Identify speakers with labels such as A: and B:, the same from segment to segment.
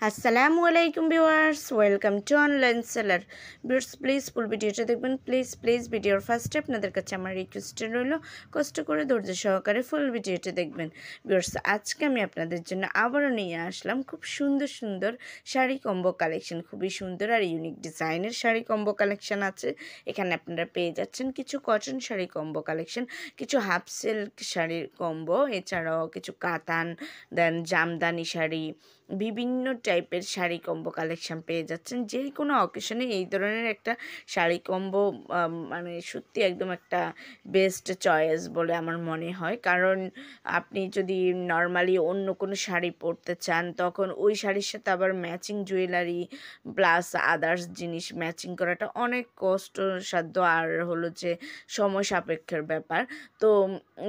A: আসসালামু আলাইকুম viewers, welcome to online seller. Viewers please ফুল ভিডিওটা দেখবেন, প্লিজ ভিডিওর ফার্স্টে আপনাদের কাছে আমার রিকোয়েস্ট রইল কষ্ট করে ধৈর্য সহকারে ফুল ভিডিওটা দেখবেন। ভিউয়ার্স আজকে আমি আপনাদের জন্য আবারও নিয়ে আসলাম খুব সুন্দর সুন্দর শাড়ি কম্বো কালেকশন। খুবই সুন্দর আর ইউনিক ডিজাইনের শাড়ি কম্বো কালেকশন আছে। এখানে আপনারা পেয়ে যাচ্ছেন কিছু কটন শাড়ি কম্বো কালেকশন, কিছু হাফ সিল্ক শাড়ির কম্বো, এছাড়াও কিছু কাতান দেন জামদানি শাড়ি, বিভিন্ন টাইপের শাড়ি কম্বো কালেকশন পেয়ে যাচ্ছেন। যে কোনো অকেশনে এই ধরনের একটা শাড়ি কম্বো মানে সত্যি একদম একটা বেস্ট চয়েস বলে আমার মনে হয়। কারণ আপনি যদি নর্মালি অন্য কোনো শাড়ি পরতে চান, তখন ওই শাড়ির সাথে আবার ম্যাচিং জুয়েলারি প্লাস আদার্স জিনিস ম্যাচিং করাটা অনেক কষ্টসাধ্য আর হলো যে সময় সাপেক্ষের ব্যাপার। তো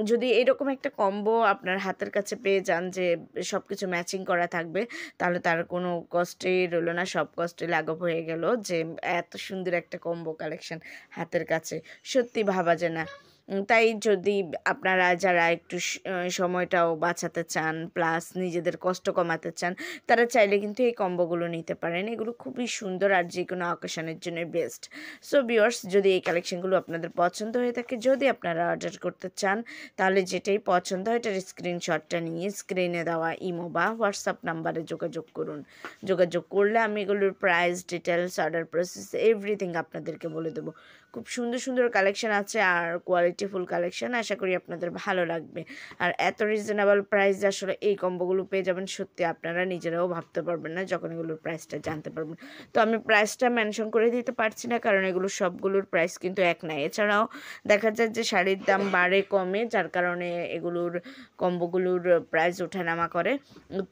A: যদি এরকম একটা কম্বো আপনার হাতের কাছে পেয়ে যান যে সব কিছু ম্যাচিং করা থাকবে, তাহলে তার কোনো কষ্টই রইল না, সব কষ্টই লাঘব হয়ে গেল। যে এত সুন্দর একটা কম্বো কালেকশন হাতের কাছে সত্যি ভাবা যায় না। তাই যদি আপনারা যারা একটু সময়টাও বাঁচাতে চান প্লাস নিজেদের কষ্ট কমাতে চান, তারা চাইলে কিন্তু এই কম্বোগুলো নিতে পারেন। এগুলো খুবই সুন্দর আর যে কোনো অকেশনের জন্য বেস্ট। সো ভিউয়ার্স, যদি এই কালেকশনগুলো আপনাদের পছন্দ হয়ে থাকে, যদি আপনারা অর্ডার করতে চান, তাহলে যেটাই পছন্দ হয় এটার স্ক্রিনশটটা নিয়ে স্ক্রিনে দেওয়া ইমো বা হোয়াটসঅ্যাপ নাম্বারে যোগাযোগ করুন। যোগাযোগ করলে আমি এগুলোর price details, order process everything আপনাদেরকে বলে দেবো। খুব সুন্দর সুন্দর কালেকশন আছে আর কোয়ালিটিফুল কালেকশন, আশা করি আপনাদের ভালো লাগবে। আর এত রিজনেবল প্রাইসে আসলে এই কম্বোগুলো পেয়ে যাবেন, সত্যি আপনারা নিজেরাও ভাবতে পারবেন না যখন এগুলোর প্রাইসটা জানতে পারবেন। তো আমি প্রাইসটা মেনশন করে দিতে পারছি না, কারণ এগুলো সবগুলোর প্রাইস কিন্তু এক নাই। এছাড়াও দেখা যায় যে শাড়ির দাম বাড়ে কমে, যার কারণে এগুলোর কম্বোগুলোর প্রাইস ওঠানামা করে।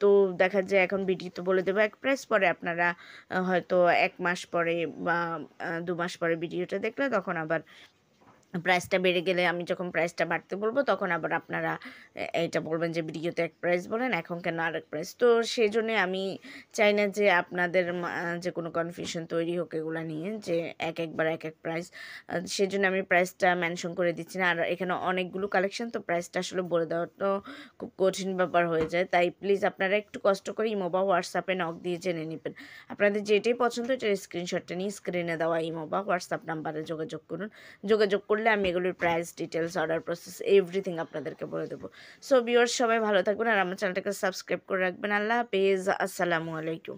A: তো দেখা যায় এখন ভিডিওতে বলে দেবো এক প্রাইস, পরে আপনারা হয়তো 1 মাস পরে বা 2 মাস পরে ভিডিওটা দেখলে তখন আবার প্রাইসটা বেড়ে গেলে, আমি যখন প্রাইসটা বাড়তে বলবো তখন আবার আপনারা এইটা বলবেন যে ভিডিওতে এক প্রাইস বলেন, এখন কেন আরেক প্রাইস। তো সেই জন্যে আমি চাই না যে আপনাদের যে কোনো কনফিউশন তৈরি হোক এগুলো নিয়ে, যে একবার এক প্রাইস। সেই জন্য আমি প্রাইসটা মেনশন করে দিচ্ছি না। আর এখানে অনেকগুলো কালেকশন, তো প্রাইসটা আসলে বলে দেওয়া তো খুব কঠিন ব্যাপার হয়ে যায়। তাই প্লিজ আপনারা একটু কষ্ট করে ইমো বা হোয়াটসঅ্যাপে নক দিয়ে জেনে নেবেন। আপনাদের যেটাই পছন্দ এটার স্ক্রিনশটটা নিয়ে স্ক্রিনে দেওয়া ইমো বা হোয়াটসঅ্যাপ নাম্বারে যোগাযোগ করুন। যোগাযোগ করলে আমি এগুলোর price details, order process everything আপনাদেরকে বলে দেবো। সো ভিউয়ার্স সবাই ভালো থাকবেন আর আমার চ্যানেলটাকে সাবস্ক্রাইব করে রাখবেন। আল্লাহ হাফেজ, আসসালামু আলাইকুম।